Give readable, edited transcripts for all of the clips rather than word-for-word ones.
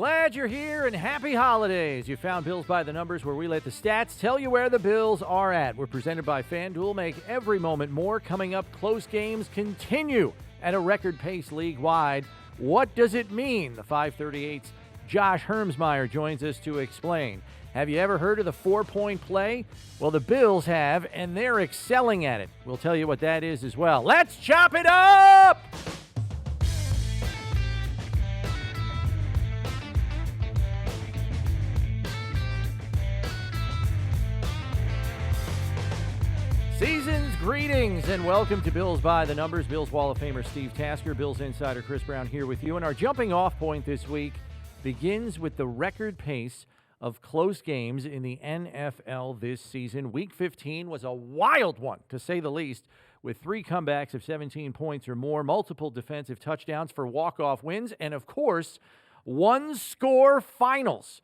Glad you're here and happy holidays. You found Bills by the Numbers, where we let the stats tell you where the Bills are at. We're presented by FanDuel. Make every moment more. Coming up, close games continue at a record pace league-wide. What does it mean? The 538's Josh Hermsmayer joins us to explain. Have you ever heard of the four-point play? Well, the Bills have, and they're excelling at it. We'll tell you what that is as well. Let's chop it up! Season's greetings and welcome to Bills by the Numbers. Bills Wall of Famer Steve Tasker, Bills insider Chris Brown here with you. And our jumping off point this week begins with the record pace of close games in the NFL this season. Week 15 was a wild one, to say the least, with 3 comebacks of 17 points or more, multiple defensive touchdowns for walk-off wins, and of course, one-score finals.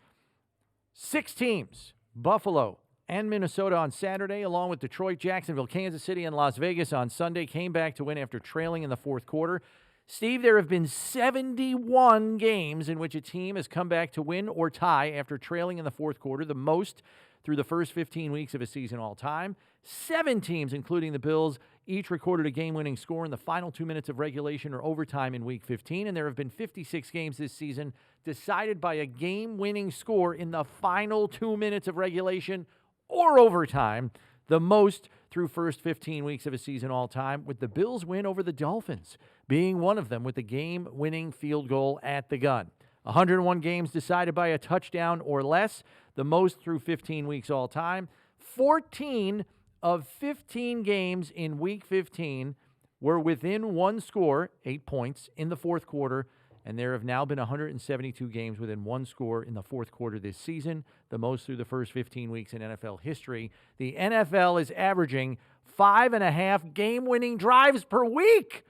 6 teams, Buffalo and Minnesota on Saturday, along with Detroit, Jacksonville, Kansas City, and Las Vegas on Sunday, came back to win after trailing in the fourth quarter. Steve, there have been 71 games in which a team has come back to win or tie after trailing in the fourth quarter, the most through the first 15 weeks of a season all time. 7 teams, including the Bills, each recorded a game-winning score in the final 2 minutes of regulation or overtime in Week 15, and there have been 56 games this season decided by a game-winning score in the final 2 minutes of regulation or overtime, the most through first 15 weeks of a season all time, with the Bills' win over the Dolphins being one of them with the game-winning field goal at the gun. 101 games decided by a touchdown or less, the most through 15 weeks all time. 14 of 15 games in Week 15 were within one score, 8 points, in the fourth quarter, and there have now been 172 games within one score in the fourth quarter this season, the most through the first 15 weeks in NFL history. The NFL is averaging 5.5 game-winning drives per week.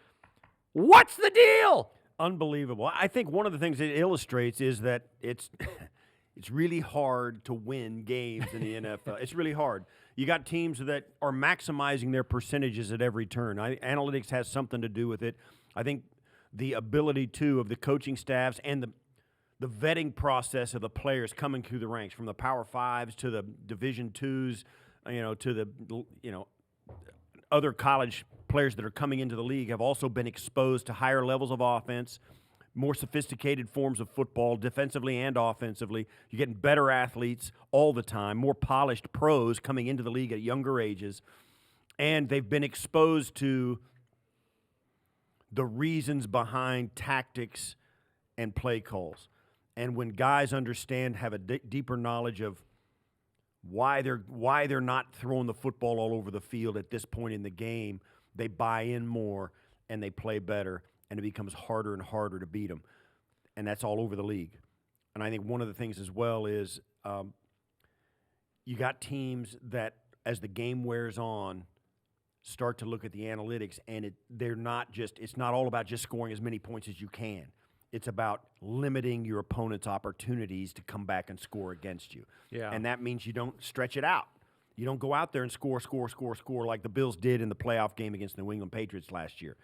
What's the deal? Unbelievable. I think one of the things it illustrates is that it's really hard to win games in the NFL. It's really hard. You got teams that are maximizing their percentages at every turn. Analytics has something to do with it. I think the ability, too, of the coaching staffs and the vetting process of the players coming through the ranks, from the Power Fives to the Division Twos, to the other college players that are coming into the league have also been exposed to higher levels of offense, more sophisticated forms of football, defensively and offensively. You're getting better athletes all the time, more polished pros coming into the league at younger ages, and they've been exposed to the reasons behind tactics and play calls. And when guys have a deeper knowledge of why they're not throwing the football all over the field at this point in the game, they buy in more and they play better, and it becomes harder and harder to beat them. And that's all over the league. And I think one of the things as well is you got teams that, as the game wears on, start to look at the analytics, and it's not all about just scoring as many points as you can. It's about limiting your opponent's opportunities to come back and score against you. Yeah. And that means you don't stretch it out. You don't go out there and score like the Bills did in the playoff game against the New England Patriots last year.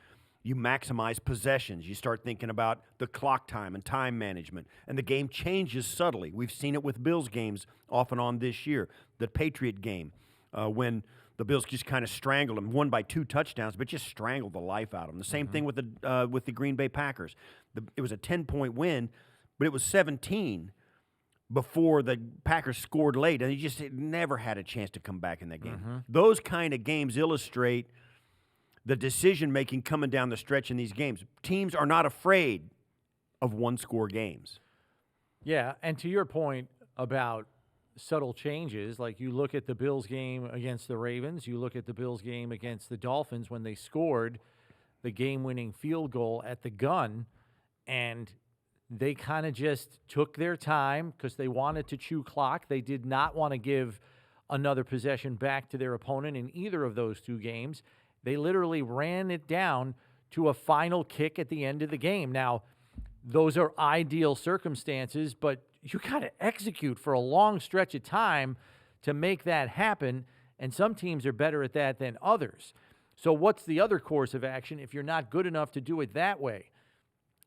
You maximize possessions. You start thinking about the clock time and time management, and the game changes subtly. We've seen it with Bills games off and on this year. The Patriot game, when the Bills just kind of strangled them, won by 2 touchdowns, but just strangled the life out of them. The same thing with the Green Bay Packers. It was a 10-point win, but it was 17 before the Packers scored late, and they just never had a chance to come back in that game. Those kind of games illustrate the decision-making coming down the stretch in these games. Teams are not afraid of one-score games. Yeah, and to your point about subtle changes, like you look at the Bills game against the Ravens, you look at the Bills game against the Dolphins when they scored the game-winning field goal at the gun, and they kind of just took their time because they wanted to chew clock. They did not want to give another possession back to their opponent in either of those 2 games. They literally ran it down to a final kick at the end of the game. Now, those are ideal circumstances, but you got to execute for a long stretch of time to make that happen, and some teams are better at that than others. So what's the other course of action if you're not good enough to do it that way?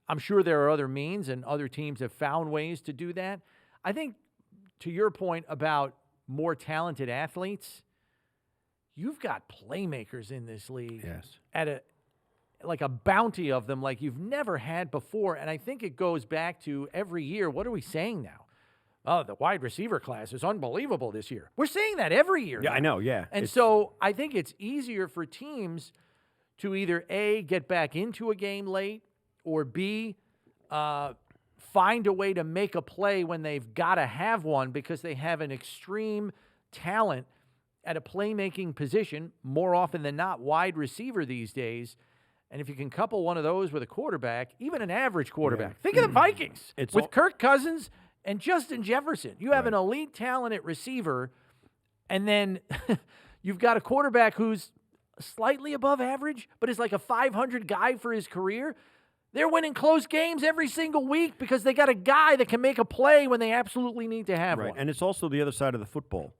I'm sure there are other means, and other teams have found ways to do that. I think, to your point about more talented athletes, you've got playmakers in this league at a bounty of them like you've never had before. And I think it goes back to every year. What are we saying now? Oh, the wide receiver class is unbelievable this year. We're saying that every year. Yeah, now. I know, yeah. And so I think it's easier for teams to either A, get back into a game late, or B, find a way to make a play when they've got to have one because they have an extreme talent at a playmaking position, more often than not wide receiver these days. And if you can couple one of those with a quarterback, even an average quarterback. Think of the Vikings with Kirk Cousins and Justin Jefferson. You have an elite talent at receiver, and then you've got a quarterback who's slightly above average, but is like a 500 guy for his career. They're winning close games every single week because they got a guy that can make a play when they absolutely need to have one. And it's also the other side of the football.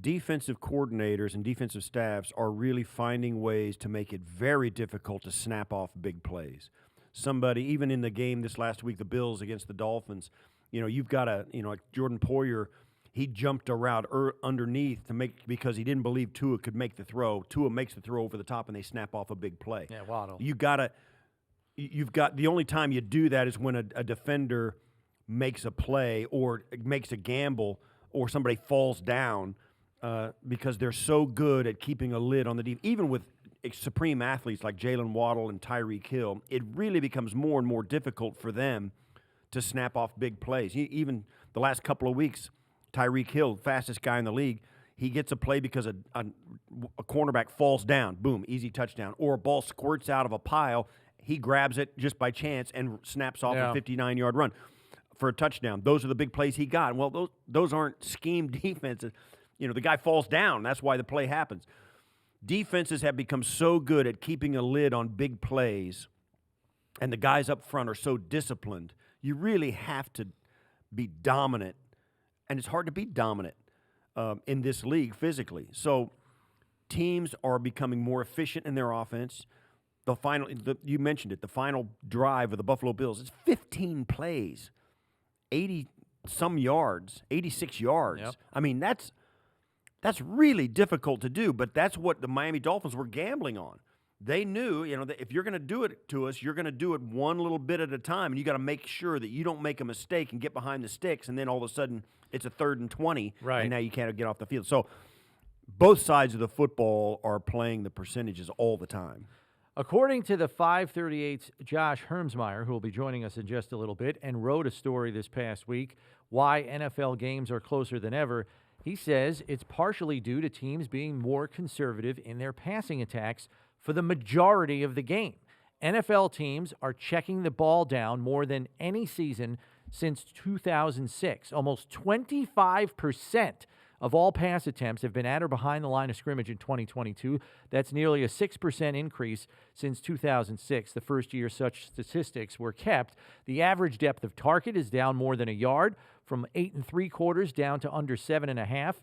Defensive coordinators and defensive staffs are really finding ways to make it very difficult to snap off big plays. Somebody, even in the game this last week, the Bills against the Dolphins, you've got like Jordan Poyer, he jumped around underneath because he didn't believe Tua could make the throw. Tua makes the throw over the top, and they snap off a big play. Yeah, Waddle. You've got the only time you do that is when a defender makes a play or makes a gamble or somebody falls down because they're so good at keeping a lid on the defense. Even with supreme athletes like Jalen Waddle and Tyreek Hill, it really becomes more and more difficult for them to snap off big plays. Even the last couple of weeks, Tyreek Hill, fastest guy in the league, he gets a play because a cornerback falls down. Boom, easy touchdown. Or a ball squirts out of a pile. He grabs it just by chance and snaps off a 59-yard run for a touchdown. Those are the big plays he got. Well, those aren't schemed defenses. The guy falls down. That's why the play happens. Defenses have become so good at keeping a lid on big plays, and the guys up front are so disciplined. You really have to be dominant, and it's hard to be dominant in this league physically. So teams are becoming more efficient in their offense. You mentioned it, the final drive of the Buffalo Bills, it's 15 plays, 80-some yards, 86 yards. Yep. I mean, that's really difficult to do, but that's what the Miami Dolphins were gambling on. They knew, that if you're going to do it to us, you're going to do it one little bit at a time, and you got to make sure that you don't make a mistake and get behind the sticks, and then all of a sudden it's a 3rd and 20, and now you can't get off the field. So both sides of the football are playing the percentages all the time. According to the 538's Josh Hermsmayer, who will be joining us in just a little bit, and wrote a story this past week, why NFL games are closer than ever, he says it's partially due to teams being more conservative in their passing attacks for the majority of the game. NFL teams are checking the ball down more than any season since 2006. Almost 25% of all pass attempts have been at or behind the line of scrimmage in 2022. That's nearly a 6% increase since 2006, the first year such statistics were kept. The average depth of target is down more than a yard, from 8 3/4 down to under 7.5.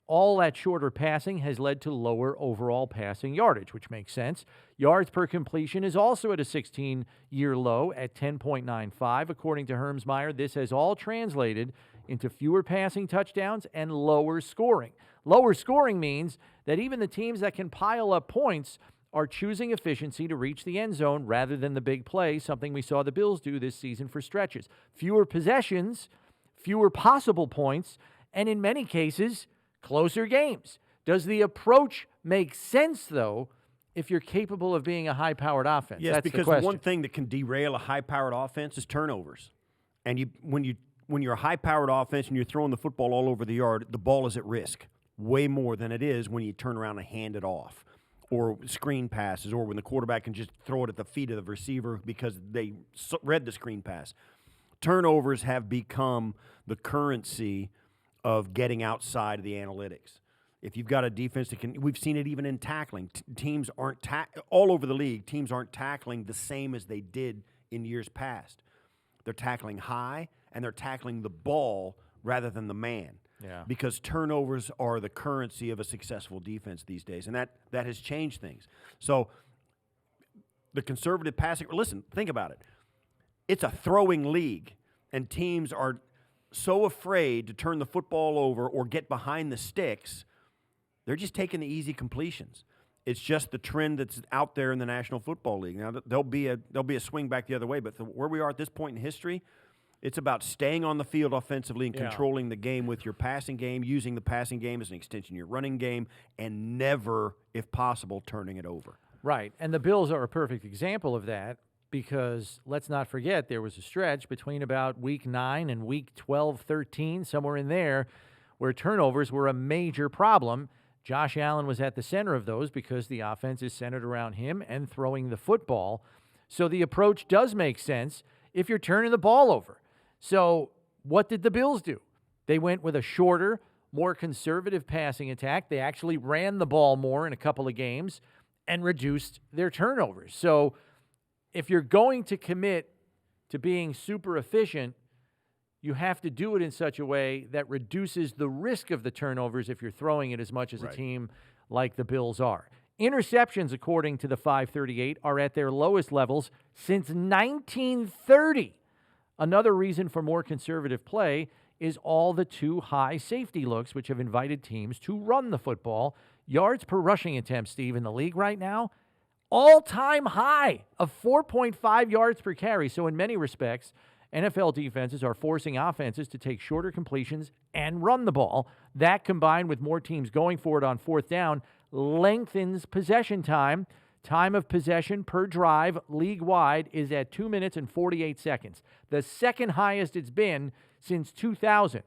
All that shorter passing has led to lower overall passing yardage, which makes sense. Yards per completion is also at a 16-year low at 10.95. According to Hermsmayer, this has all translated into fewer passing touchdowns and lower scoring. Lower scoring means that even the teams that can pile up points are choosing efficiency to reach the end zone rather than the big play, something we saw the Bills do this season for stretches. Fewer possessions, fewer possible points, and in many cases, closer games. Does the approach make sense, though, if you're capable of being a high-powered offense? Yes, that's because the one thing that can derail a high-powered offense is turnovers. And when you're a high-powered offense and you're throwing the football all over the yard, the ball is at risk way more than it is when you turn around and hand it off, or screen passes, or when the quarterback can just throw it at the feet of the receiver because they read the screen pass. Turnovers have become the currency of getting outside of the analytics. If you've got a defense that can, we've seen it even in tackling. Teams aren't all over the league. Teams aren't tackling the same as they did in years past. They're tackling high and they're tackling the ball rather than the man. Yeah. Because turnovers are the currency of a successful defense these days, and that has changed things. So the conservative passing. Listen, think about it. it's a throwing league, and teams are so afraid to turn the football over or get behind the sticks, they're just taking the easy completions. It's just the trend that's out there in the National Football League. Now, there'll be a swing back the other way, but where we are at this point in history, it's about staying on the field offensively and controlling the game with your passing game, using the passing game as an extension of your running game, and never, if possible, turning it over. Right, and the Bills are a perfect example of that because let's not forget there was a stretch between about Week 9 and Week 12, 13, somewhere in there, where turnovers were a major problem. Josh Allen was at the center of those because the offense is centered around him and throwing the football. So the approach does make sense if you're turning the ball over. So what did the Bills do? They went with a shorter, more conservative passing attack. They actually ran the ball more in a couple of games and reduced their turnovers. So if you're going to commit to being super efficient, you have to do it in such a way that reduces the risk of the turnovers if you're throwing it as much as a team like the Bills are. Interceptions, according to the 538, are at their lowest levels since 1930. Another reason for more conservative play is all the too high safety looks, which have invited teams to run the football. Yards per rushing attempt, Steve, in the league right now, all-time high of 4.5 yards per carry. So in many respects, NFL defenses are forcing offenses to take shorter completions and run the ball. That, combined with more teams going for it on fourth down, lengthens possession time. Time of possession per drive league-wide is at 2 minutes and 48 seconds, the second highest it's been since 2000.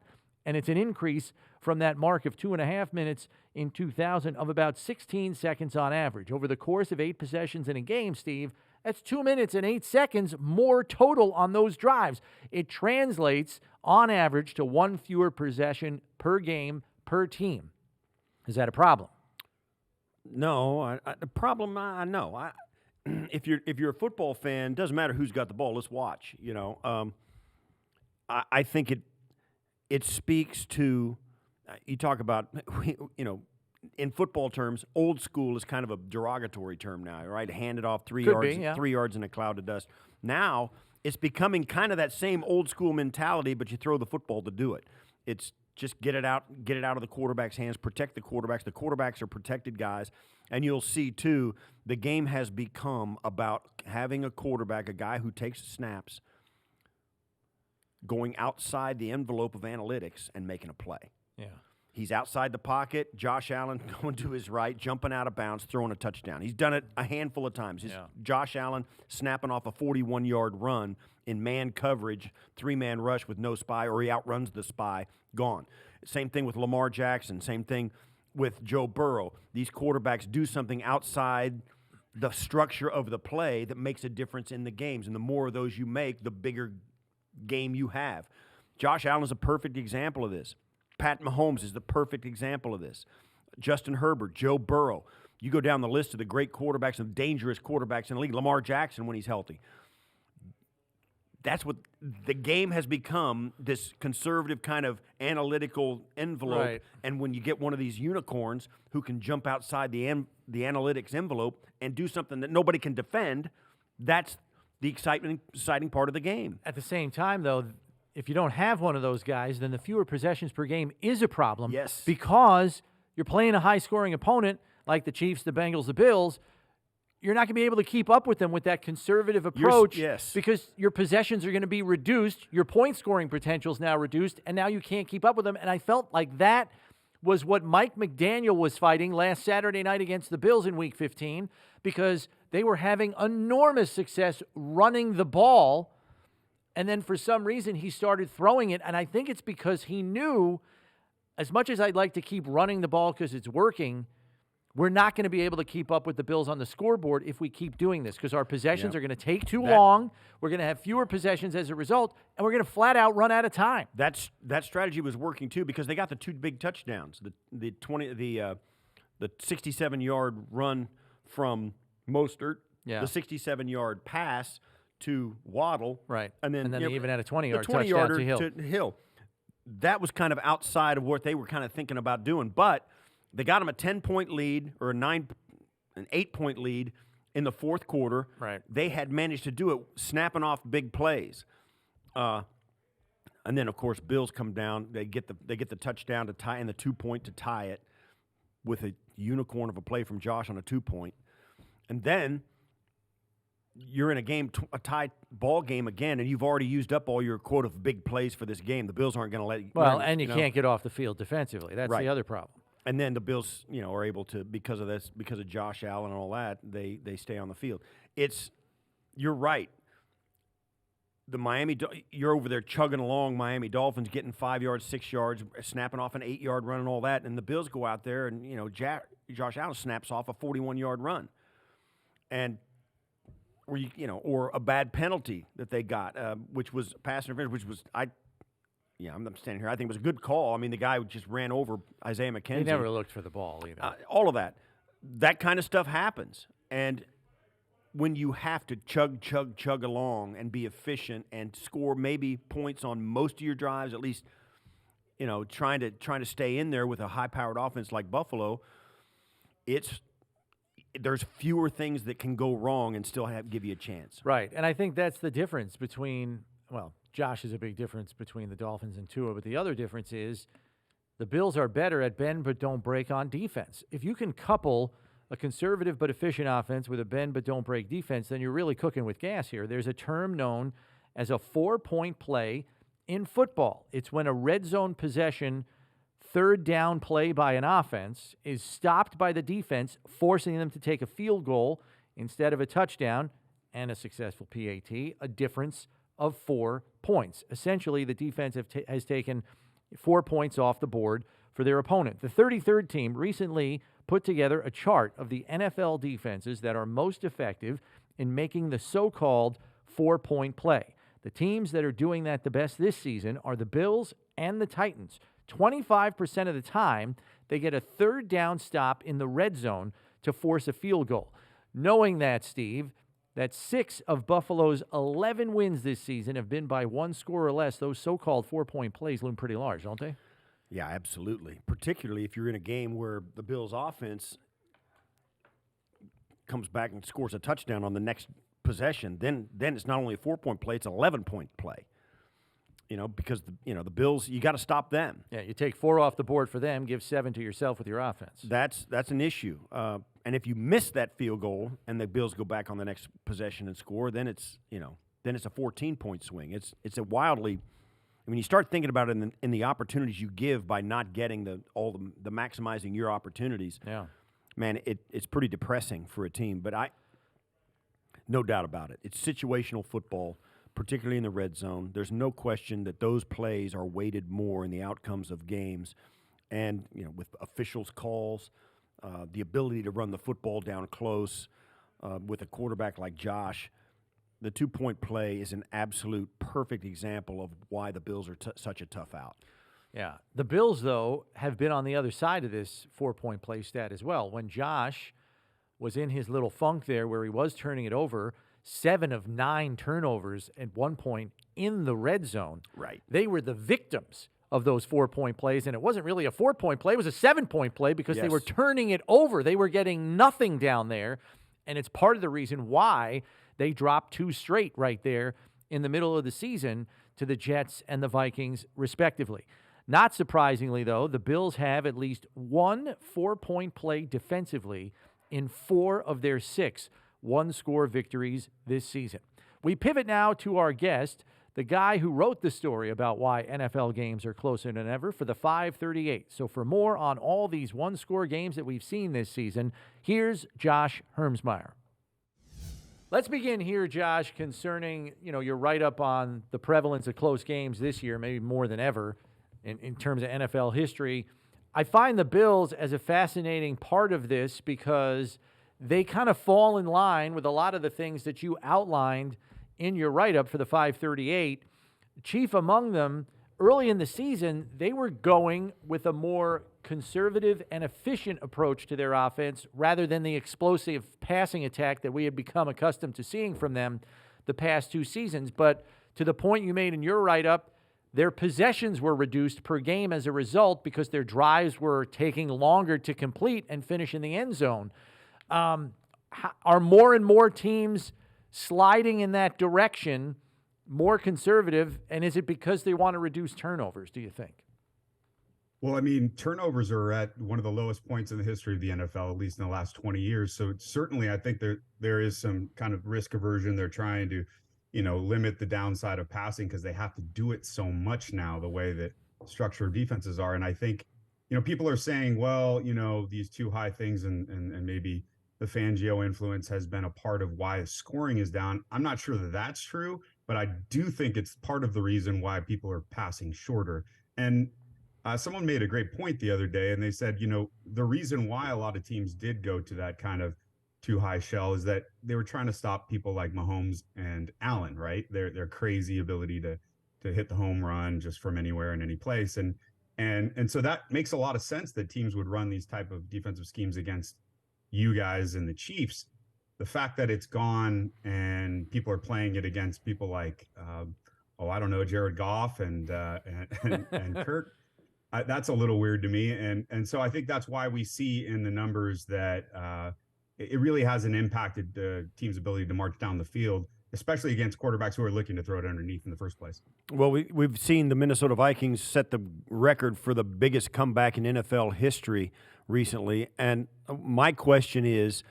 And it's an increase from that mark of 2.5 minutes in 2000 of about 16 seconds on average. Over the course of 8 possessions in a game, Steve, that's 2 minutes and 8 seconds more total on those drives. It translates, on average, to 1 fewer possession per game per team. Is that a problem? No, the problem, I know. If you're a football fan, doesn't matter who's got the ball. Let's watch. I think it speaks to. You talk about, in football terms, old school is kind of a derogatory term now, right? Hand it off 3 yards in a cloud of dust. Now it's becoming kind of that same old school mentality, but you throw the football to do it. It's just get it out of the quarterback's hands, protect the quarterbacks. The quarterbacks are protected guys. And you'll see, too, the game has become about having a quarterback, a guy who takes snaps, going outside the envelope of analytics and making a play. Yeah. He's outside the pocket. Josh Allen going to his right, jumping out of bounds, throwing a touchdown. He's done it a handful of times. Josh Allen snapping off a 41-yard run in man coverage, 3-man rush with no spy, or he outruns the spy, gone. Same thing with Lamar Jackson. Same thing with Joe Burrow. These quarterbacks do something outside the structure of the play that makes a difference in the games. And the more of those you make, the bigger game you have. Josh Allen is a perfect example of this. Pat Mahomes is the perfect example of this. Justin Herbert, Joe Burrow. You go down the list of the great quarterbacks and dangerous quarterbacks in the league. Lamar Jackson when he's healthy. That's what the game has become, this conservative kind of analytical envelope. Right. And when you get one of these unicorns who can jump outside the analytics envelope and do something that nobody can defend, that's the exciting part of the game. At the same time, though, if you don't have one of those guys, then the fewer possessions per game is a problem. Yes. Because you're playing a high-scoring opponent like the Chiefs, the Bengals, the Bills. You're not going to be able to keep up with them with that conservative approach because your possessions are going to be reduced. Your point-scoring potential is now reduced, and now you can't keep up with them. And I felt like that was what Mike McDaniel was fighting last Saturday night against the Bills in Week 15 because they were having enormous success running the ball, and then for some reason he started throwing it, and I think it's because he knew, as much as I'd like to keep running the ball because it's working, we're not going to be able to keep up with the Bills on the scoreboard if we keep doing this because our possessions are going to take too long. We're going to have fewer possessions as a result, and we're going to flat out run out of time. That strategy was working too because they got the 2 big touchdowns. The 67-yard run from Mostert, the 67-yard pass to Waddle, right, and then they even had a 20-yard touchdown to Hill. That was kind of outside of what they were kind of thinking about doing, but they got them a 10-point lead or an 8-point lead in the fourth quarter. Right. They had managed to do it, snapping off big plays. And then, of course, Bills come down. They get the touchdown to tie, and the 2-point to tie it with a unicorn of a play from Josh on a 2-point. And then you're in a tied ball game again, and you've already used up all your quote of big plays for this game. The Bills aren't going to let you. Well, and you can't get off the field defensively. That's Right. the other problem. And then the Bills, are able to, because of Josh Allen and all that, they stay on the field. You're right. You're over there chugging along, Miami Dolphins getting 5 yards, 6 yards, snapping off an 8-yard run and all that, and the Bills go out there and Josh Allen snaps off a 41-yard run, and or a bad penalty that they got, which was pass interference, which was I'm standing here. I think it was a good call. I mean, the guy just ran over Isaiah McKenzie. He never looked for the ball either. All of that kind of stuff happens, and when you have to chug along and be efficient and score maybe points on most of your drives, at least, trying to stay in there with a high-powered offense like Buffalo, there's fewer things that can go wrong and still give you a chance. Right, and I think that's the difference between, Josh is a big difference between the Dolphins and Tua, but the other difference is the Bills are better at bend but don't break on defense. If you can couple a conservative but efficient offense with a bend but don't break defense, then you're really cooking with gas here. There's a term known as a 4-point play in football. It's when a red zone possession, third down play by an offense is stopped by the defense, forcing them to take a field goal instead of a touchdown and a successful PAT, a difference of 4 points. Essentially, the defense has taken 4 points off the board for their opponent. The 33rd team recently put together a chart of the NFL defenses that are most effective in making the so-called 4-point play. The teams that are doing that the best this season are the Bills and the Titans. 25% of the time, they get a third down stop in the red zone to force a field goal. Knowing that, Steve, that 6 of Buffalo's 11 wins this season have been by 1 score or less, those so-called 4-point plays loom pretty large, don't they? Yeah, absolutely. Particularly if you're in a game where the Bills' offense comes back and scores a touchdown on the next possession, then it's not only a 4-point play, it's an 11-point play. Because the Bills, you got to stop them. Yeah, you take 4 off the board for them, give 7 to yourself with your offense. That's an issue. And if you miss that field goal and the Bills go back on the next possession and score, then it's a 14-point swing. It's a wildly. When you start thinking about it in the opportunities you give by not getting the maximizing your opportunities, yeah, man, it's pretty depressing for a team. But no doubt about it, it's situational football, particularly in the red zone. There's no question that those plays are weighted more in the outcomes of games, and with officials' calls, the ability to run the football down close with a quarterback like Josh. The 2-point play is an absolute perfect example of why the Bills are such a tough out. Yeah. The Bills, though, have been on the other side of this 4-point play stat as well. When Josh was in his little funk there where he was turning it over, 7 of 9 turnovers at one point in the red zone. Right. They were the victims of those 4-point plays, and it wasn't really a 4-point play. It was a 7-point play because they were turning it over. They were getting nothing down there, and it's part of the reason why they dropped 2 straight right there in the middle of the season to the Jets and the Vikings, respectively. Not surprisingly, though, the Bills have at least 1 4-point play defensively in 4 of their 6 one-score victories this season. We pivot now to our guest, the guy who wrote the story about why NFL games are closer than ever for the 538. So for more on all these one-score games that we've seen this season, here's Josh Hermsmayer. Let's begin here, Josh, concerning, your write-up on the prevalence of close games this year, maybe more than ever in terms of NFL history. I find the Bills as a fascinating part of this because they kind of fall in line with a lot of the things that you outlined in your write-up for the 538. Chief among them, early in the season, they were going with a more conservative and efficient approach to their offense rather than the explosive passing attack that we had become accustomed to seeing from them the past 2 seasons. But to the point you made in your write-up, their possessions were reduced per game as a result because their drives were taking longer to complete and finish in the end zone. are more and more teams sliding in that direction, more conservative, and is it because they want to reduce turnovers, do you think? Well, I mean, turnovers are at one of the lowest points in the history of the NFL, at least in the last 20 years. So certainly, I think there is some kind of risk aversion. They're trying to, limit the downside of passing because they have to do it so much now, the way that structured defenses are. And I think, people are saying, well, these too high things and maybe the Fangio influence has been a part of why scoring is down. I'm not sure that that's true, but I do think it's part of the reason why people are passing shorter. And someone made a great point the other day, and they said, the reason why a lot of teams did go to that kind of too high shell is that they were trying to stop people like Mahomes and Allen, right? Their crazy ability to hit the home run just from anywhere in any place, and so that makes a lot of sense that teams would run these type of defensive schemes against you guys and the Chiefs. The fact that it's gone and people are playing it against people like, I don't know, Jared Goff and Kirk. That's a little weird to me, and so I think that's why we see in the numbers that it really hasn't impacted the team's ability to march down the field, especially against quarterbacks who are looking to throw it underneath in the first place. Well, we've seen the Minnesota Vikings set the record for the biggest comeback in NFL history recently, and my question is,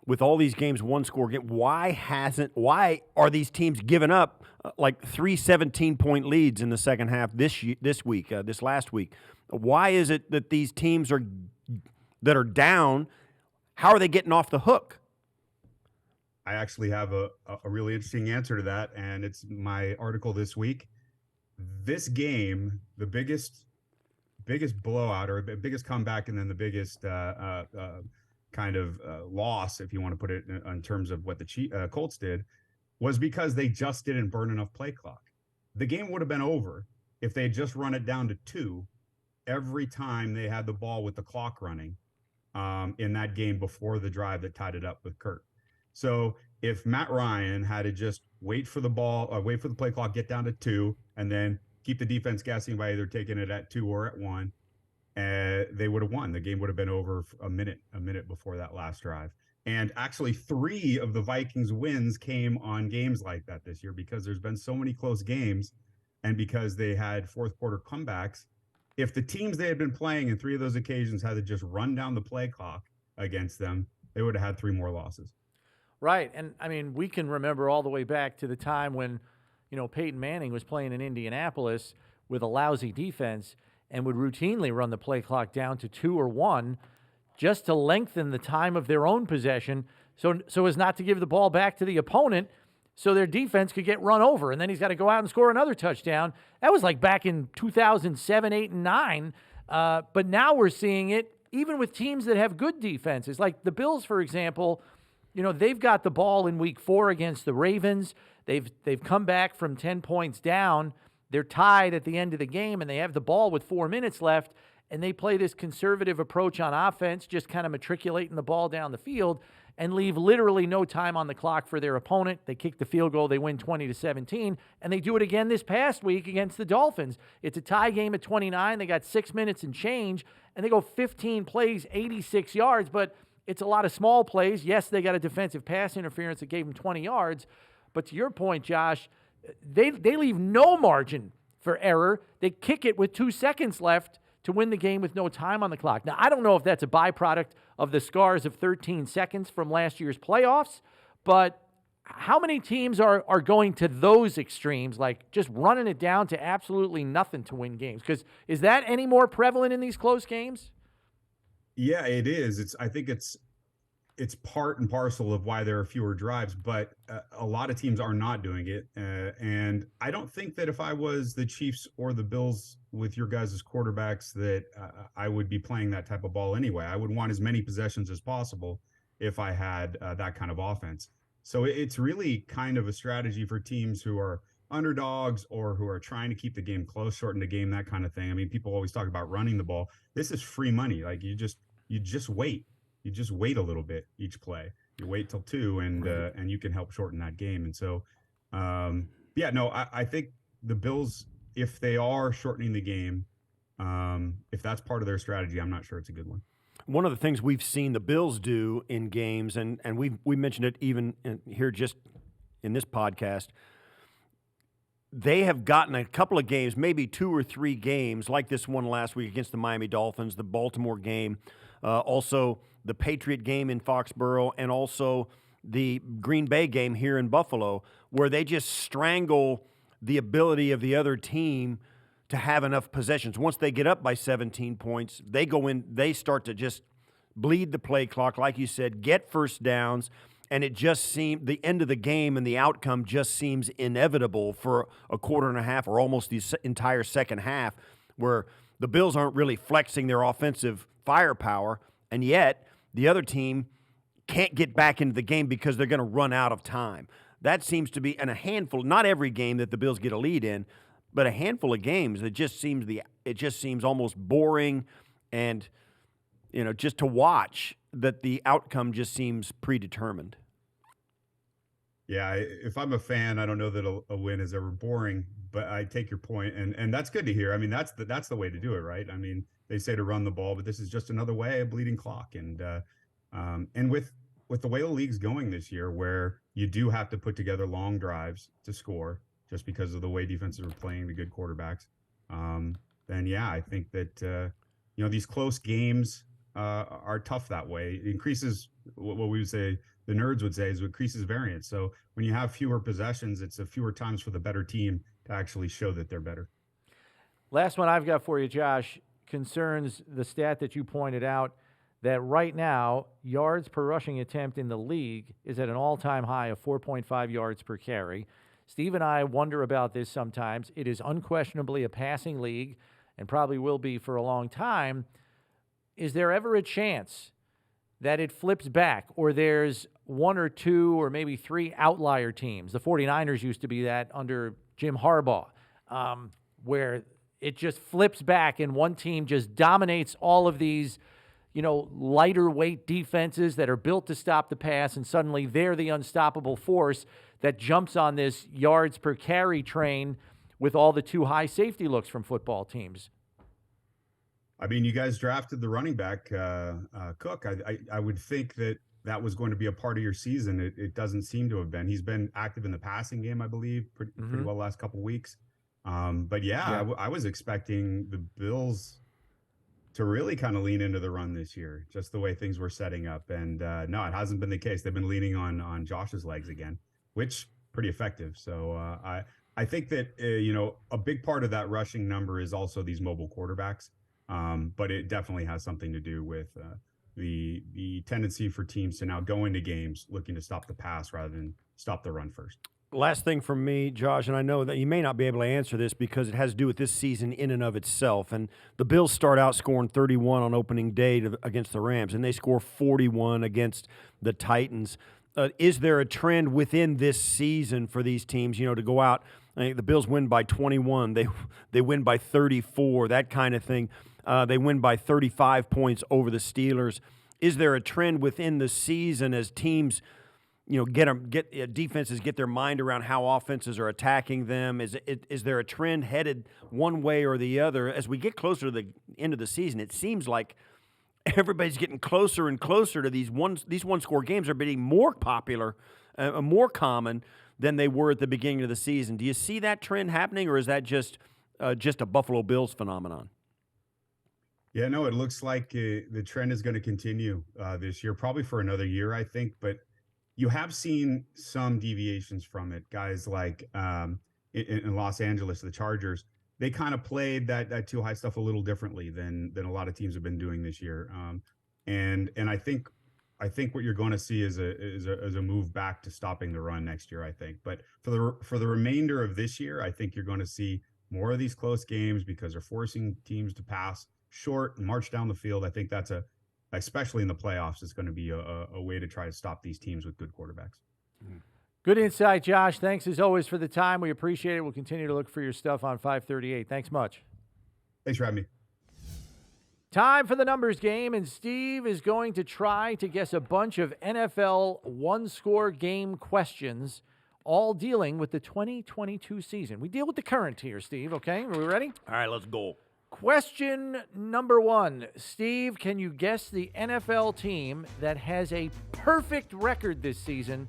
with all these games, one-score game, why are these teams giving up like 3 17-point leads in the second half this last week? Why is it that these teams that are down, how are they getting off the hook? I actually have a really interesting answer to that, and it's my article this week. This game, the biggest blowout or the biggest comeback, and then the biggest kind of loss, if you want to put it in terms of what the Colts did, was because they just didn't burn enough play clock. The game would have been over if they had just run it down to 2 every time they had the ball with the clock running in that game before the drive that tied it up with Kirk. So if Matt Ryan had to just wait for the play clock, get down to 2, and then keep the defense guessing by either taking it at 2 or at 1, they would have won. The game would have been over a minute before that last drive. And actually 3 of the Vikings wins came on games like that this year, because there's been so many close games and because they had fourth quarter comebacks. If the teams they had been playing in 3 of those occasions had to just run down the play clock against them, they would have had 3 more losses. Right. And I mean, we can remember all the way back to the time when, Peyton Manning was playing in Indianapolis with a lousy defense and would routinely run the play clock down to 2 or 1 just to lengthen the time of their own possession so as not to give the ball back to the opponent so their defense could get run over. And then he's got to go out and score another touchdown. That was like back in 2007, 8, and 9. But now we're seeing it even with teams that have good defenses. Like the Bills, for example, they've got the ball in week 4 against the Ravens. They've come back from 10 points down. They're tied at the end of the game, and they have the ball with 4 minutes left, and they play this conservative approach on offense, just kind of matriculating the ball down the field and leave literally no time on the clock for their opponent. They kick the field goal, they win 20-17, and they do it again this past week against the Dolphins. It's a tie game at 29. They got 6 minutes and change, and they go 15 plays, 86 yards, but it's a lot of small plays. Yes, they got a defensive pass interference that gave them 20 yards, but to your point, Josh, they leave no margin for error. They kick it with 2 seconds left to win the game with no time on the clock. Now, I don't know if that's a byproduct of the scars of 13 seconds from last year's playoffs, but how many teams are going to those extremes, like just running it down to absolutely nothing to win games? Because is that any more prevalent in these close games? Yeah, it is. I think it's part and parcel of why there are fewer drives, but a lot of teams are not doing it. And I don't think that if I was the Chiefs or the Bills with your guys' quarterbacks that I would be playing that type of ball anyway. I would want as many possessions as possible if I had that kind of offense. So it's really kind of a strategy for teams who are underdogs or who are trying to keep the game close, shorten the game, that kind of thing. I mean, people always talk about running the ball. This is free money. Like you just wait. You just wait a little bit each play. You wait till 2, and you can help shorten that game. And so, I think the Bills, if they are shortening the game, if that's part of their strategy, I'm not sure it's a good one. one of the things we've seen the Bills do in games, and we mentioned it even here just in this podcast, they have gotten a couple of games, maybe 2 or 3 games, like this one last week against the Miami Dolphins, the Baltimore game, also the Patriot game in Foxborough, and also the Green Bay game here in Buffalo, where they just strangle the ability of the other team to have enough possessions. Once they get up by 17 points, they go in, they start to just bleed the play clock, like you said, get first downs, and it just seemed the end of the game and the outcome just seems inevitable for a quarter and a half or almost the entire second half, where the Bills aren't really flexing their offensive firepower, and yet the other team can't get back into the game because they're going to run out of time. That seems to be in a handful, not every game that the Bills get a lead in, but a handful of games that it just seems almost boring and, just to watch, that the outcome just seems predetermined. Yeah, if I'm a fan, I don't know that a win is ever boring, but I take your point, and that's good to hear. I mean, that's the way to do it, right? I mean, they say to run the ball, but this is just another way, a bleeding clock, and with the way the league's going this year, where you do have to put together long drives to score, just because of the way defenses are playing the good quarterbacks, then yeah, I think that these close games are tough that way. It increases what we would say, the nerds would say, is it increases variance. So when you have fewer possessions, it's a fewer times for the better team to actually show that they're better. Last one I've got for you, Josh, concerns the stat that you pointed out, that right now, yards per rushing attempt in the league is at an all-time high of 4.5 yards per carry. Steve and I wonder about this sometimes. It is unquestionably a passing league and probably will be for a long time. Is there ever a chance that it flips back, or there's 1 or 2 or maybe 3 outlier teams? The 49ers used to be that under Jim Harbaugh, where it just flips back and one team just dominates all of these, lighter weight defenses that are built to stop the pass, and suddenly they're the unstoppable force that jumps on this yards per carry train with all the too high safety looks from football teams. I mean, you guys drafted the running back, Cook. I would think that was going to be a part of your season. It doesn't seem to have been. He's been active in the passing game, I believe, pretty well last couple weeks. But yeah. I was expecting the Bills to really kind of lean into the run this year, just the way things were setting up. And no, it hasn't been the case. They've been leaning on Josh's legs again, which pretty effective. So I think that a big part of that rushing number is also these mobile quarterbacks. But it definitely has something to do with the tendency for teams to now go into games looking to stop the pass rather than stop the run first. Last thing from me, Josh, and I know that you may not be able to answer this because it has to do with this season in and of itself. And the Bills start out scoring 31 on opening day against the Rams, and they score 41 against the Titans. Is there a trend within this season for these teams, to go out? I think the Bills win by 21. They win by 34, that kind of thing. They win by 35 points over the Steelers. Is there a trend within the season as teams, defenses get their mind around how offenses are attacking them? Is there a trend headed one way or the other? As we get closer to the end of the season, it seems like everybody's getting closer and closer to these one-score games are getting more popular, more common than they were at the beginning of the season. Do you see that trend happening, or is that just a Buffalo Bills phenomenon? Yeah, no, it looks like the trend is going to continue this year, probably for another year, I think. But you have seen some deviations from it. Guys like in Los Angeles, the Chargers, they kind of played that too high stuff a little differently than a lot of teams have been doing this year. And I think what you're going to see is a move back to stopping the run next year, I think. But for the remainder of this year, I think you're going to see more of these close games because they're forcing teams to pass short and march down the field. I think that's especially in the playoffs, it's going to be a way to try to stop these teams with good quarterbacks. Good insight, Josh. Thanks as always for the time. We appreciate it. We'll continue to look for your stuff on 538. Thanks much. Thanks for having me. Time for the numbers game, and Steve is going to try to guess a bunch of NFL one-score game questions, all dealing with the 2022 season. We deal with the current here, Steve, okay? Are we ready? All right, let's go. Question number 1. Steve, can you guess the NFL team that has a perfect record this season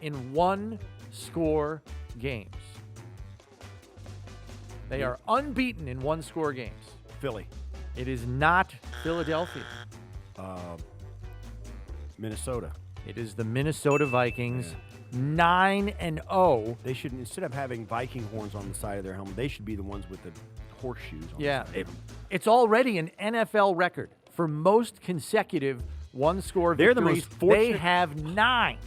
in one-score games? They are unbeaten in one-score games. Philly. It is not Philadelphia. Minnesota. It is the Minnesota Vikings, 9-0. They should, instead of having Viking horns on the side of their helmet, they should be the ones with the horseshoes on the side. It's already an NFL record for most consecutive one-score They're victories. the most fortunate. They have 9.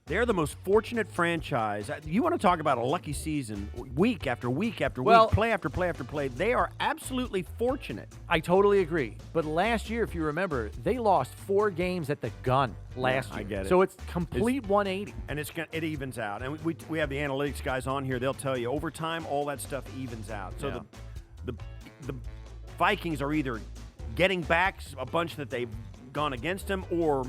They're the most fortunate franchise. You want to talk about a lucky season, week after week after Well, week, play after play after play. They are absolutely fortunate. I totally agree. But last year, if you remember, they lost 4 games at the gun last year. I get it. So it's complete 180. And it evens out. And we have the analytics guys on here. They'll tell you over time, all that stuff evens out. So the Vikings are either getting back a bunch that they've gone against them, or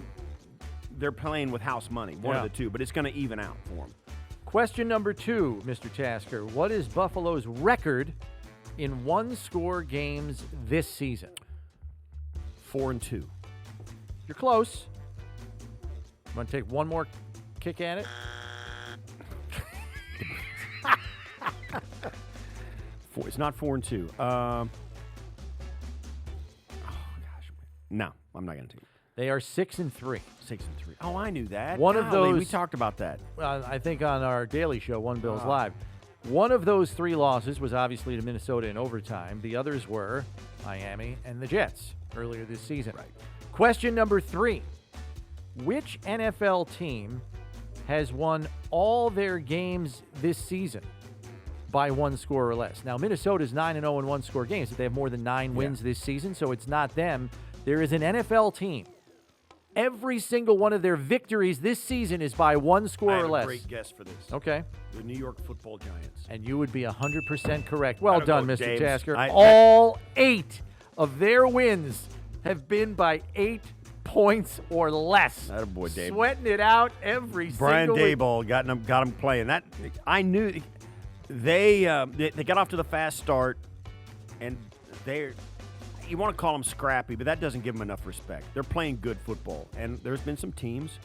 they're playing with house money, one of the two, but it's going to even out for them. Question number 2, Mr. Tasker. What is Buffalo's record in one-score games this season? 4-2. You're close. Want to take one more kick at it? It's not 4-2. Oh gosh, no, I'm not going to take it. They are 6-3. 6-3. Oh, I knew that. One of those we talked about that. I think on our daily show, One Bills Live. One of those 3 losses was obviously to Minnesota in overtime. The others were Miami and the Jets earlier this season. Right. Question number 3. Which NFL team has won all their games this season by 1 score or less? Now, Minnesota's 9-0 in one-score games. They have more than 9 wins this season, so it's not them. There is an NFL team. Every single one of their victories this season is by 1 score or less. I have a great guess for this. Okay. The New York Football Giants. And you would be 100% correct. Well done, Mr. James. Tasker. All 8 of their wins have been by 8 points or less. Attaboy, Dave. Sweating it out every Brian single week. Daboll got him playing. That I knew they got off to the fast start, and they're. You want to call them scrappy, but that doesn't give them enough respect. They're playing good football, and there's been some teams,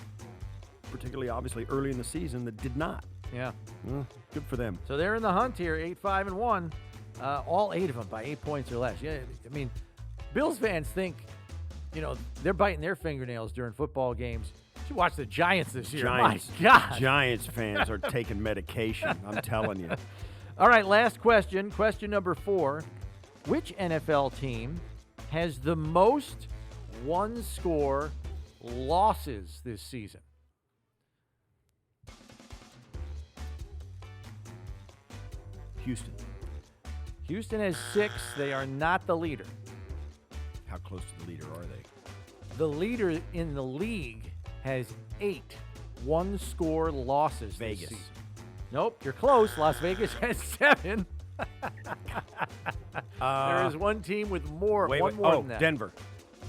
particularly obviously early in the season, that did not. Yeah. Well, good for them. So they're in the hunt here, 8-5-1. All 8 of them by 8 points or less. Yeah, I mean, Bills fans think, they're biting their fingernails during football games. You should watch the Giants this year. Giants, My God. Giants fans are taking medication. I'm telling you. All right, last question. Question number 4. Which NFL team has the most one-score losses this season? Houston. Houston has 6. They are not the leader. How close to the leader are they? The leader in the league has 8 one-score losses Vegas. this season. Nope, you're close. Las Vegas has 7. There is one team with more. Wait, more than that. Denver.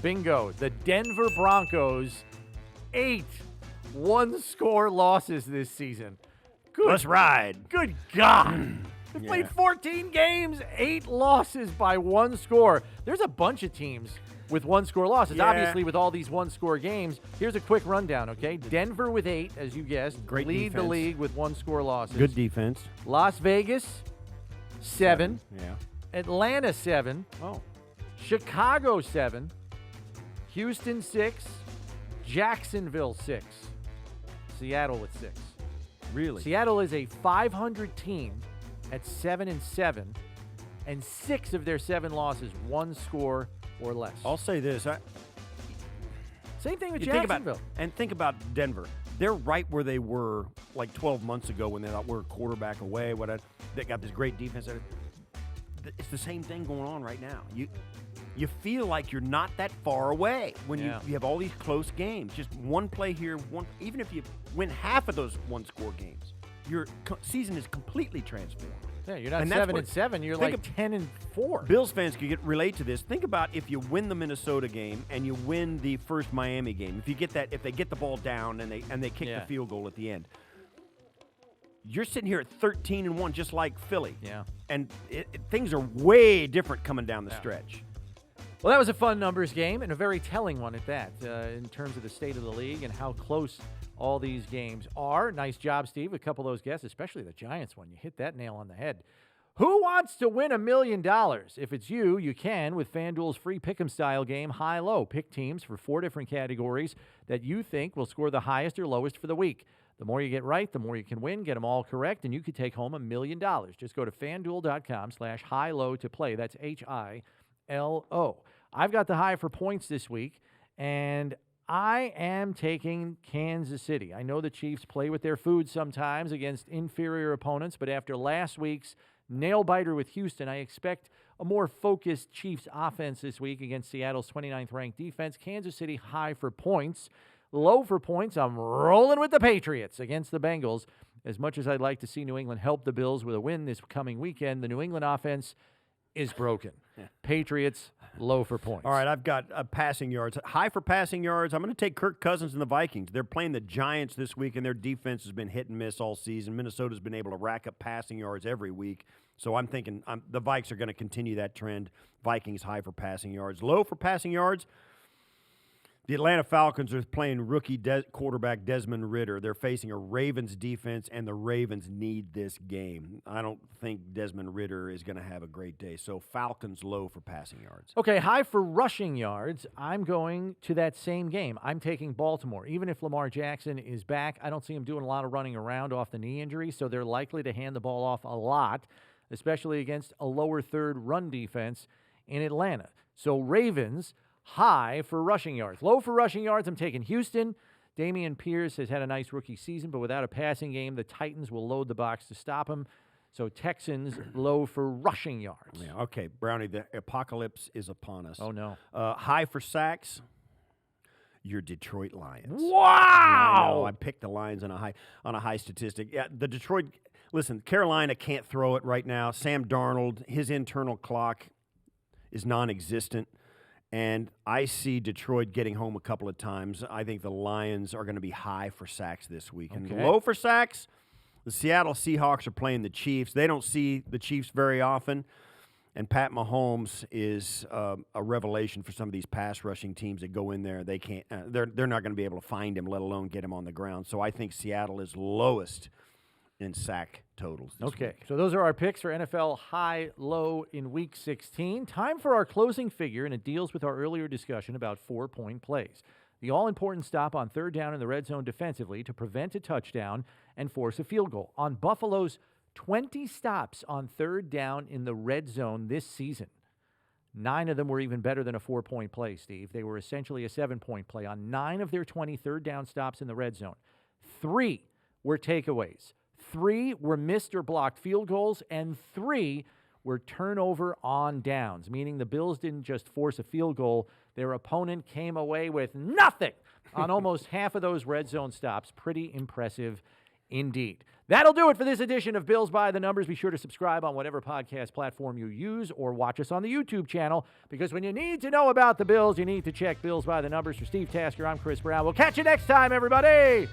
Bingo. The Denver Broncos, 8 one-score losses this season. Good. Let's ride. Good God. They've played 14 games, 8 losses by 1 score. There's a bunch of teams with 1-score losses. Yeah. Obviously, with all these 1-score games, here's a quick rundown, okay? Denver with 8, as you guessed. Great lead defense. the league with 1-score losses. Good defense. Las Vegas, 7. Yeah. Atlanta, 7. Oh. Chicago, 7. Houston, 6. Jacksonville, 6. Seattle with 6. Really? Seattle is a 500 team at 7-7, and 6 of their 7 losses 1 score or less. I'll say this. Same thing with You Jacksonville. think about Denver. They're right where they were like 12 months ago when they thought we're a quarterback away. They got this great defense. It's the same thing going on right now. You feel like you're not that far away when you have all these close games. Just one play here, even if you win half of those 1-score games, your season is completely transformed. Yeah, you're not And that's 7-7. You're like 10-4. Bills fans could relate to this. Think about if you win the Minnesota game and you win the first Miami game. If they get the ball down and they kick the field goal at the end, you're sitting here at 13-1, just like Philly. Yeah. And things are way different coming down the stretch. Well, that was a fun numbers game and a very telling one at that in terms of the state of the league and how close all these games are. Nice job, Steve. A couple of those guesses, especially the Giants one. You hit that nail on the head. Who wants to win $1 million? If it's you, you can with FanDuel's free pick'em style game, High-Low. Pick teams for 4 different categories that you think will score the highest or lowest for the week. The more you get right, the more you can win. Get them all correct, and you could take home $1 million. Just go to FanDuel.com/high-low to play. That's HILO. I've got the high for points this week, and I am taking Kansas City. I know the Chiefs play with their food sometimes against inferior opponents, but after last week's nail-biter with Houston, I expect a more focused Chiefs offense this week against Seattle's 29th ranked defense. Kansas City high for points. Low for points, I'm rolling with the Patriots against the Bengals. As much as I'd like to see New England help the Bills with a win this coming weekend, the New England offense is broken. Patriots, low for points. All right, I've got passing yards. High for passing yards. I'm going to take Kirk Cousins and the Vikings. They're playing the Giants this week, and their defense has been hit and miss all season. Minnesota's been able to rack up passing yards every week. So I'm thinking the Vikes are going to continue that trend. Vikings high for passing yards. Low for passing yards. The Atlanta Falcons are playing rookie quarterback Desmond Ridder. They're facing a Ravens defense, and the Ravens need this game. I don't think Desmond Ridder is going to have a great day. So Falcons low for passing yards. Okay, high for rushing yards. I'm going to that same game. I'm taking Baltimore. Even if Lamar Jackson is back, I don't see him doing a lot of running around off the knee injury, so they're likely to hand the ball off a lot, especially against a lower third run defense in Atlanta. So Ravens, high for rushing yards. Low for rushing yards, I'm taking Houston. Dameon Pierce has had a nice rookie season, but without a passing game, the Titans will load the box to stop him. So Texans, low for rushing yards. Yeah, okay, Brownie, the apocalypse is upon us. Oh, no. High for sacks, your Detroit Lions. Wow! I picked the Lions on a high statistic. Yeah, the Detroit, listen, Carolina can't throw it right now. Sam Darnold, his internal clock is non-existent. And I see Detroit getting home a couple of times. I think the Lions are going to be high for sacks this week. And low for sacks, the Seattle Seahawks are playing the Chiefs. They don't see the Chiefs very often. And Pat Mahomes is a revelation for some of these pass rushing teams that go in there. They can't. They're not going to be able to find him, let alone get him on the ground. So I think Seattle is lowest in sack totals this week. So those are our picks for NFL high-low in Week 16. Time for our closing figure, and it deals with our earlier discussion about 4-point plays. The all-important stop on third down in the red zone defensively to prevent a touchdown and force a field goal. On Buffalo's 20 stops on third down in the red zone this season, 9 of them were even better than a 4-point play, Steve. They were essentially a 7-point play. On 9 of their 20 third down stops in the red zone, 3 were takeaways. 3 were missed or blocked field goals, and 3 were turnover on downs, meaning the Bills didn't just force a field goal. Their opponent came away with nothing on almost half of those red zone stops. Pretty impressive indeed. That'll do it for this edition of Bills by the Numbers. Be sure to subscribe on whatever podcast platform you use or watch us on the YouTube channel, because when you need to know about the Bills, you need to check Bills by the Numbers. For Steve Tasker, I'm Chris Brown. We'll catch you next time, everybody.